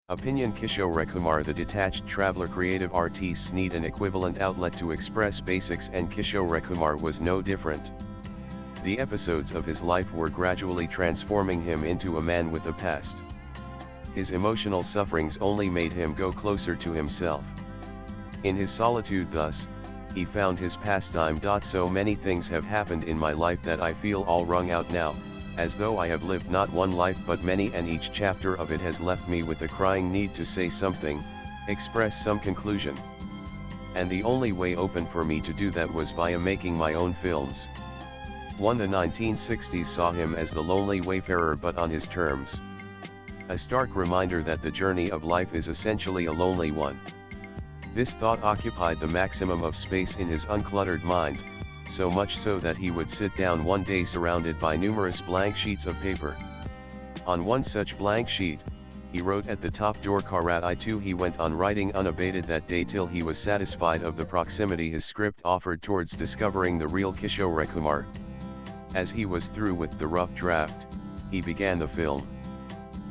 Opinion Kishore Kumar. The detached traveler creative artists need an equivalent outlet to express basics, and Kishore Kumar was no different. The episodes of his life were gradually transforming him into a man with a past. His emotional sufferings only made him go closer to himself. In his solitude thus, he found his pastime. So many things have happened in my life that I feel all wrung out now, as though I have lived not one life but many, and each chapter of it has left me with a crying need to say something, express some conclusion. And the only way open for me to do that was via making my own films. The 1960s saw him as the lonely wayfarer, but on his terms. A stark reminder that the journey of life is essentially a lonely one. This thought occupied the maximum of space in his uncluttered mind, so much so that he would sit down one day surrounded by numerous blank sheets of paper. On one such blank sheet, he wrote at the top, Dur Karat I too. He went on writing unabated that day till he was satisfied of the proximity his script offered towards discovering the real Kishore Kumar. As he was through with the rough draft, he began the film.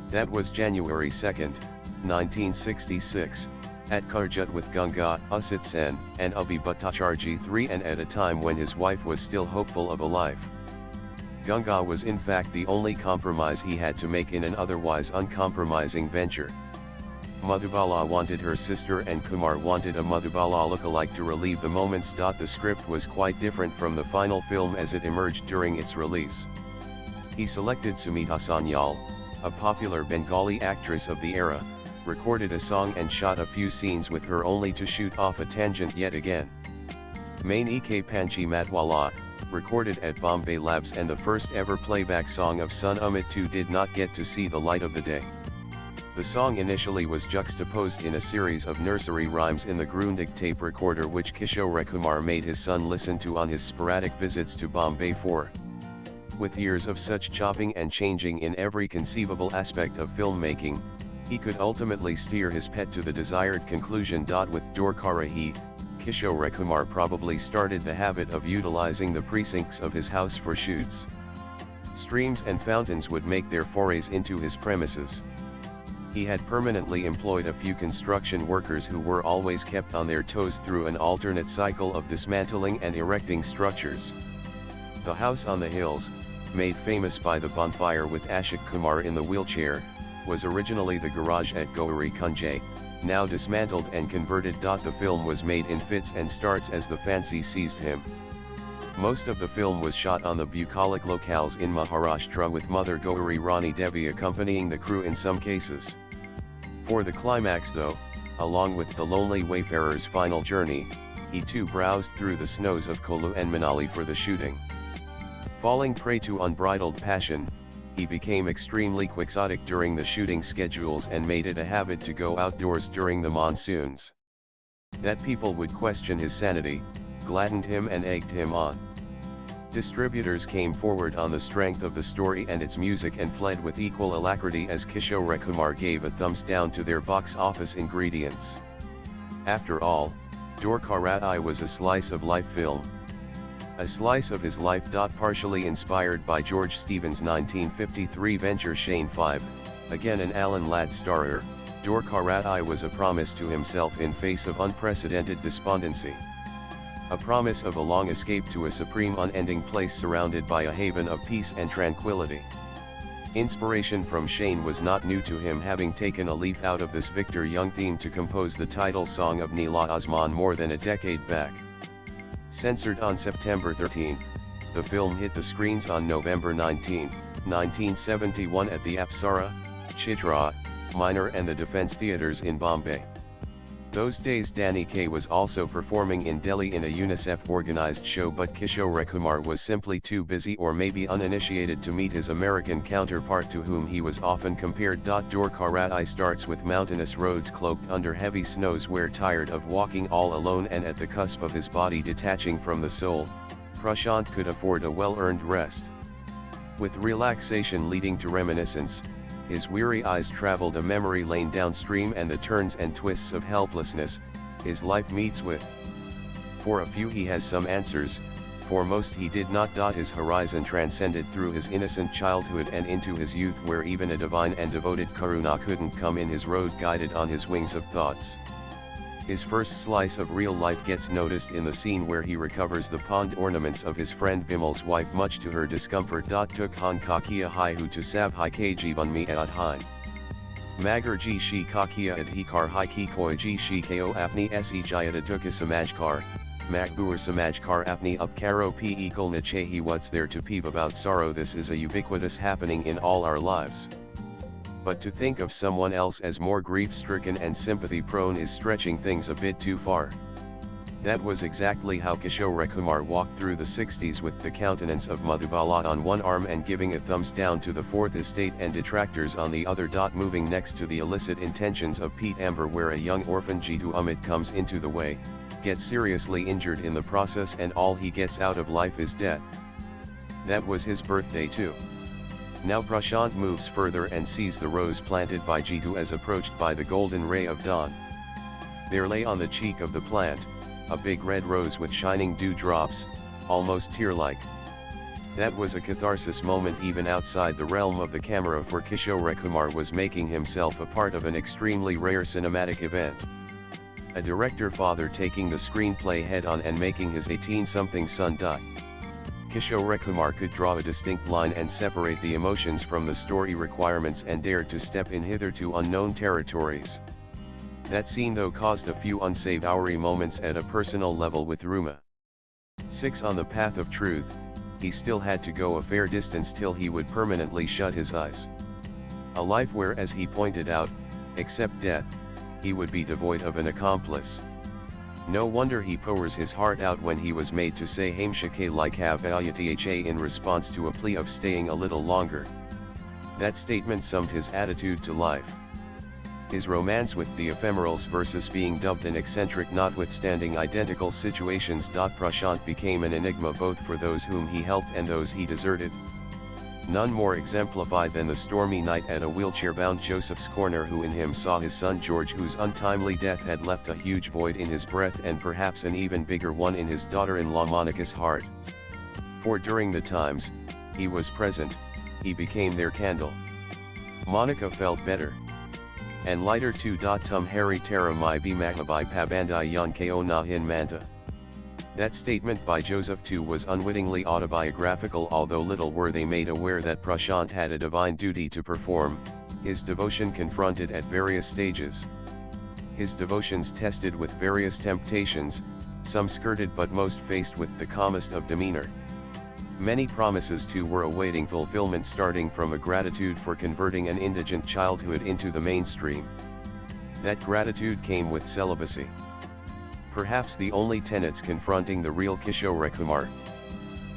That was January 2, 1966, at Karjat with Ganga, Usit Sen, and Abhi Bhattacharjee III, and at a time when his wife was still hopeful of a life. Ganga was in fact the only compromise he had to make in an otherwise uncompromising venture. Madhubala wanted her sister and Kumar wanted a Madhubala lookalike to relieve the moments. The script was quite different from the final film as it emerged during its release. He selected Sumita Sanyal, a popular Bengali actress of the era, recorded a song and shot a few scenes with her, only to shoot off a tangent yet again. Main Ek Panchi Matwala, recorded at Bombay Labs and the first ever playback song of Sun Amit 2, did not get to see the light of the day. The song initially was juxtaposed in a series of nursery rhymes in the Grundig tape recorder, which Kishore Kumar made his son listen to on his sporadic visits to Bombay for. With years of such chopping and changing in every conceivable aspect of filmmaking, he could ultimately steer his pet to the desired conclusion. With Dur Karahi, Kishore Kumar probably started the habit of utilizing the precincts of his house for shoots. Streams and fountains would make their forays into his premises. He had permanently employed a few construction workers who were always kept on their toes through an alternate cycle of dismantling and erecting structures. The house on the hills, made famous by the bonfire with Ashok Kumar in the wheelchair, was originally the garage at Gauri Kunj, now dismantled and converted. The film was made in fits and starts as the fancy seized him. Most of the film was shot on the bucolic locales in Maharashtra, with Mother Gauri Rani Devi accompanying the crew in some cases. For the climax though, along with the lonely wayfarer's final journey, he too browsed through the snows of Kullu and Manali for the shooting. Falling prey to unbridled passion, he became extremely quixotic during the shooting schedules and made it a habit to go outdoors during the monsoons. That people would question his sanity gladdened him and egged him on. Distributors came forward on the strength of the story and its music and fled with equal alacrity as Kishore Kumar gave a thumbs down to their box office ingredients. After all, Dur Karat I was a slice of life film. A slice of his life. Partially inspired by George Stevens' 1953 venture Shane 5, again an Alan Ladd starrer, Dur Karat I was a promise to himself in face of unprecedented despondency. A promise of a long escape to a supreme unending place surrounded by a haven of peace and tranquility. Inspiration from Shane was not new to him, having taken a leaf out of this Victor Young theme to compose the title song of Neela Asman more than a decade back. Censored on September 13, the film hit the screens on November 19, 1971 at the Apsara, Chitra, Minor and the Defence Theatres in Bombay. Those days Danny Kaye was also performing in Delhi in a UNICEF-organised show, but Kishore Kumar was simply too busy or maybe uninitiated to meet his American counterpart, to whom he was often compared. Dur Karat I starts with mountainous roads cloaked under heavy snows where, tired of walking all alone and at the cusp of his body detaching from the soul, Prashant could afford a well-earned rest. With relaxation leading to reminiscence, his weary eyes traveled a memory lane downstream, and the turns and twists of helplessness his life meets with. For a few he has some answers, foremost he did not. His horizon transcended through his innocent childhood and into his youth, where even a divine and devoted Karuna couldn't come in his road, guided on his wings of thoughts. His first slice of real life gets noticed in the scene where he recovers the pawned ornaments of his friend Bimal's wife, much to her discomfort. Tuk han kakia hai hu to sab hai ke jivan mi ad hein. Magar ji shi kakia ad hikar hai ki koi ji shi ko apni se jayata duka samajkar, makbur samajkar apni up karo p equal na chehi. What's there to peeve about sorrow? This is a ubiquitous happening in all our lives. But to think of someone else as more grief-stricken and sympathy-prone is stretching things a bit too far. That was exactly how Kishore Kumar walked through the 60s, with the countenance of Madhubala on one arm and giving a thumbs down to the Fourth Estate and detractors on the other. Moving next to the illicit intentions of Pete Amber, where a young orphan Jitu Amit comes into the way, gets seriously injured in the process, and all he gets out of life is death. That was his birthday too. Now Prashant moves further and sees the rose planted by Jitu as approached by the golden ray of dawn. There lay on the cheek of the plant, a big red rose with shining dewdrops, almost tear-like. That was a catharsis moment even outside the realm of the camera, for Kishore Kumar was making himself a part of an extremely rare cinematic event. A director father taking the screenplay head-on and making his 18-something son die. Kishore Kumar could draw a distinct line and separate the emotions from the story requirements, and dared to step in hitherto unknown territories. That scene though caused a few unsavory moments at a personal level with Ruma. 6 on the path of truth, he still had to go a fair distance till he would permanently shut his eyes. A life where, as he pointed out, except death, he would be devoid of an accomplice. No wonder he pours his heart out when he was made to say Hamshake like Havayatha in response to a plea of staying a little longer. That statement summed his attitude to life. His romance with the ephemerals versus being dubbed an eccentric notwithstanding identical situations. Prashant became an enigma both for those whom he helped and those he deserted. None more exemplified than the stormy night at a wheelchair-bound Joseph's corner, who in him saw his son George, whose untimely death had left a huge void in his breath and perhaps an even bigger one in his daughter-in-law Monica's heart. For during the times he was present, he became their candle. Monica felt better and lighter too. Tum Hari Tara Mai Bimakmabai Pabandai Yan Ko Na Hin Manta. That statement by Joseph too was unwittingly autobiographical, although little were they made aware that Prashant had a divine duty to perform, his devotion confronted at various stages. His devotions tested with various temptations, some skirted but most faced with the calmest of demeanor. Many promises too were awaiting fulfillment, starting from a gratitude for converting an indigent childhood into the mainstream. That gratitude came with celibacy. Perhaps the only tenets confronting the real Kishore Kumar.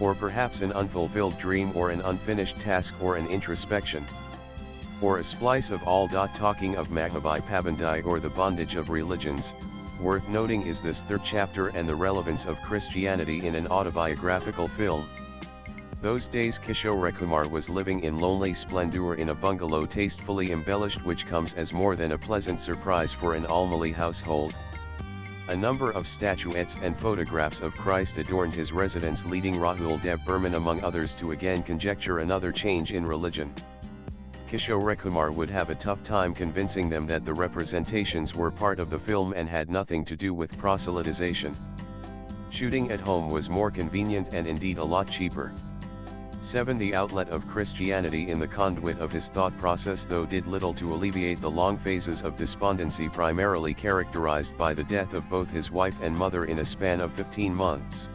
Or perhaps an unfulfilled dream, or an unfinished task, or an introspection. Or a splice of all. Talking of Magmabai Pabandai, or the bondage of religions, worth noting is this third chapter and the relevance of Christianity in an autobiographical film. Those days Kishore Kumar was living in lonely splendor in a bungalow tastefully embellished, which comes as more than a pleasant surprise for an Almali household. A number of statuettes and photographs of Christ adorned his residence, leading Rahul Dev Burman among others to again conjecture another change in religion. Kishore Kumar would have a tough time convincing them that the representations were part of the film and had nothing to do with proselytization. Shooting at home was more convenient and indeed a lot cheaper. 7. The outlet of Christianity in the conduit of his thought process, though did little to alleviate the long phases of despondency primarily characterized by the death of both his wife and mother in a span of 15 months.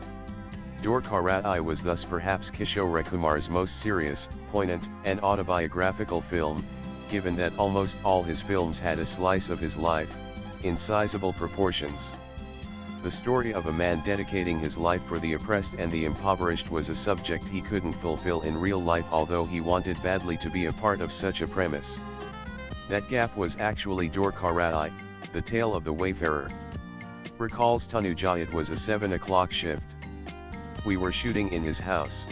Dorkarai was thus perhaps Kishore Kumar's most serious, poignant, and autobiographical film, given that almost all his films had a slice of his life, in sizable proportions. The story of a man dedicating his life for the oppressed and the impoverished was a subject he couldn't fulfill in real life, although he wanted badly to be a part of such a premise. That gap was actually Dorkarai, the tale of the wayfarer. Recalls Tanuja. It was a 7 o'clock shift. We were shooting in his house.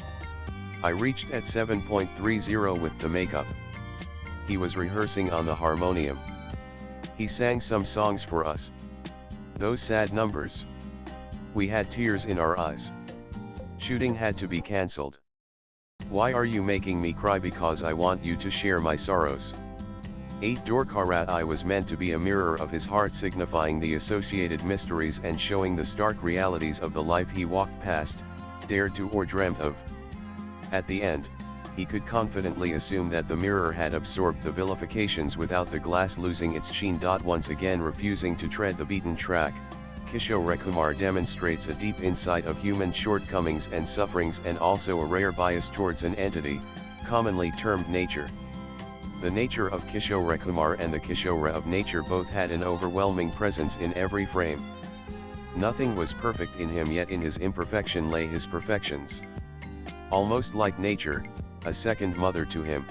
I reached at 7.30 with the makeup. He was rehearsing on the harmonium. He sang some songs for us. Those sad numbers. We had tears in our eyes. Shooting had to be cancelled. Why are you making me cry? Because I want you to share my sorrows. 8 Dorkarat was meant to be a mirror of his heart, signifying the associated mysteries and showing the stark realities of the life he walked past, dared to or dreamt of. At the end, he could confidently assume that the mirror had absorbed the vilifications without the glass losing its sheen. Once again refusing to tread the beaten track, Kishore Kumar demonstrates a deep insight of human shortcomings and sufferings, and also a rare bias towards an entity, commonly termed nature. The nature of Kishore Kumar and the Kishore of nature both had an overwhelming presence in every frame. Nothing was perfect in him, yet in his imperfection lay his perfections. Almost like nature, a second mother to him.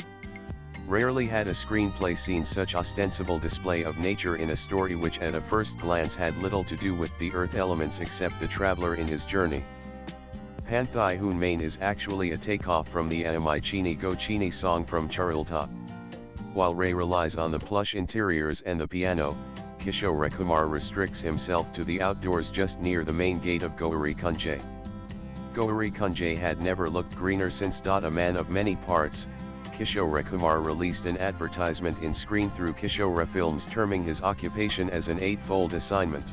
Rarely had a screenplay seen such ostensible display of nature in a story which at a first glance had little to do with the earth elements except the traveler in his journey. Panthai Hun Main is actually a takeoff from the Amai Chini Go Chini song from Charulta. While Ray relies on the plush interiors and the piano, Kishore Kumar restricts himself to the outdoors just near the main gate of Gauri Kunj. Gauri Kunj had never looked greener since. A man of many parts, Kishore Kumar released an advertisement in Screen Through Kishore Films terming his occupation as an eightfold assignment.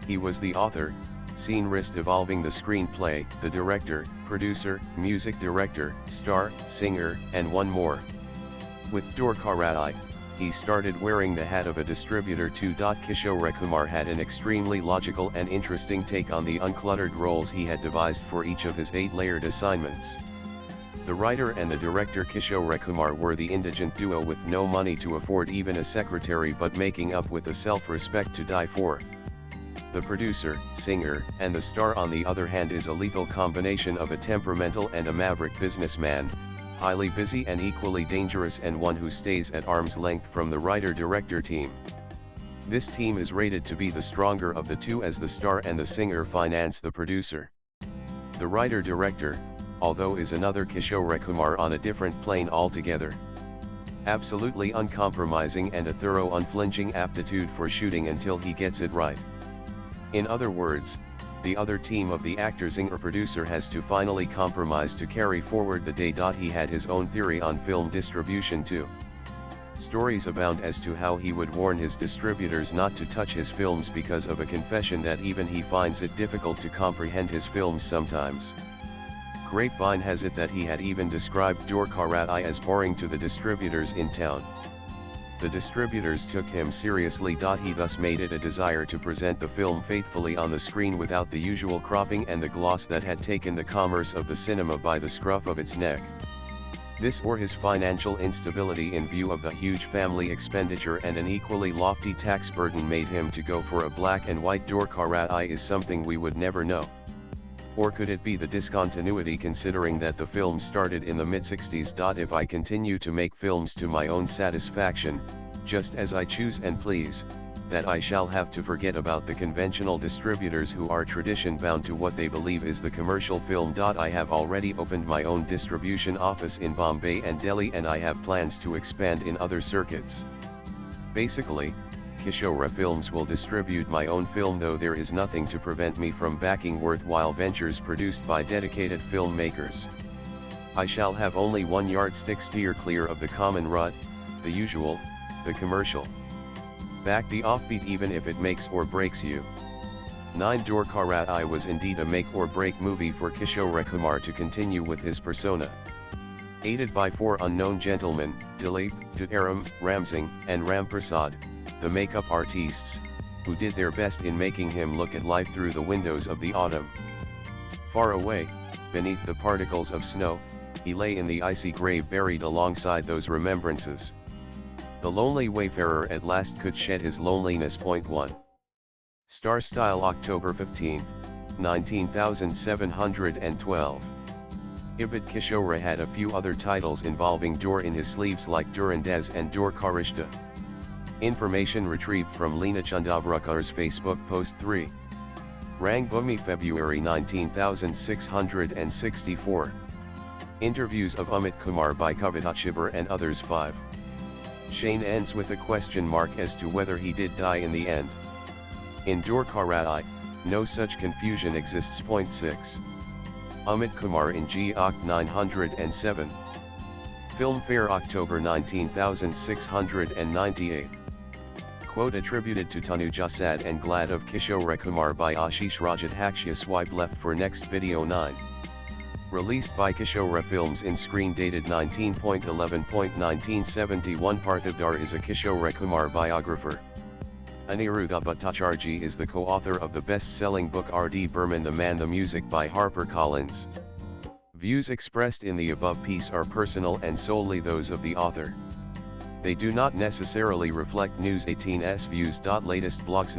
He was the author, scenarist evolving the screenplay, the director, producer, music director, star, singer, and one more. With Dorkarat, he started wearing the hat of a distributor too. Kishore Kumar had an extremely logical and interesting take on the uncluttered roles he had devised for each of his 8-layered assignments. The writer and the director Kishore Kumar were the indigent duo with no money to afford even a secretary, but making up with a self-respect to die for. The producer, singer, and the star on the other hand is a lethal combination of a temperamental and a maverick businessman, highly busy and equally dangerous, and one who stays at arm's length from the writer-director team. This team is rated to be the stronger of the two, as the star and the singer finance the producer. The writer-director, although, is another Kishore Kumar on a different plane altogether. Absolutely uncompromising and a thorough unflinching aptitude for shooting until he gets it right. In other words, the other team of the actor singer producer has to finally compromise to carry forward the day. He had his own theory on film distribution too. Stories abound as to how he would warn his distributors not to touch his films because of a confession that even he finds it difficult to comprehend his films sometimes. Grapevine has it that he had even described Dorkarat as boring to the distributors in town. The distributors took him seriously. He thus made it a desire to present the film faithfully on the screen without the usual cropping and the gloss that had taken the commerce of the cinema by the scruff of its neck. This, or his financial instability in view of the huge family expenditure and an equally lofty tax burden, made him to go for a black and white Dorkarat, is something we would never know. Or could it be the discontinuity, considering that the film started in the mid-60s? If I continue to make films to my own satisfaction, just as I choose and please, that I shall have to forget about the conventional distributors who are tradition-bound to what they believe is the commercial film. I have already opened my own distribution office in Bombay and Delhi, and I have plans to expand in other circuits. Basically, Kishore Films will distribute my own film, though there is nothing to prevent me from backing worthwhile ventures produced by dedicated filmmakers. I shall have only one yardstick: steer clear of the common rut, the usual, the commercial. Back the offbeat even if it makes or breaks you. 9 Dorkarat was indeed a make or break movie for Kishore Kumar to continue with his persona. Aided by 4 unknown gentlemen, Dilip, Tutaram, Ramsingh, and Ramprasad, the makeup artists, who did their best in making him look at life through the windows of the autumn. Far away, beneath the particles of snow, he lay in the icy grave, buried alongside those remembrances. The lonely wayfarer at last could shed his loneliness. 1. Star Style, October 15, 19712. Ibid Kishore had a few other titles involving Dor in his sleeves, like Durandez and Dor Karishta. Information retrieved from Leena Chandavrakar's Facebook post 3. Rangbhumi, February 19664. Interviews of Amit Kumar by Kavita Chibar and others 5. Shane ends with a question mark as to whether he did die in the end. In Dorkarat, no such confusion exists. 6. Amit Kumar in G. Oct 907. Filmfare October 19698. Quote attributed to Tanuja Sad and Glad of Kishore Kumar by Ashish Rajat Haksha Swipe left for next video 9. Released by Kishore Films in screen dated 19.11.1971. Parthavdar is a Kishore Kumar biographer. Aniruddha Bhattacharjee is the co-author of the best-selling book R.D. Burman The Man the Music by HarperCollins. Views expressed in the above piece are personal and solely those of the author. They do not necessarily reflect News 18's views. Latest blogs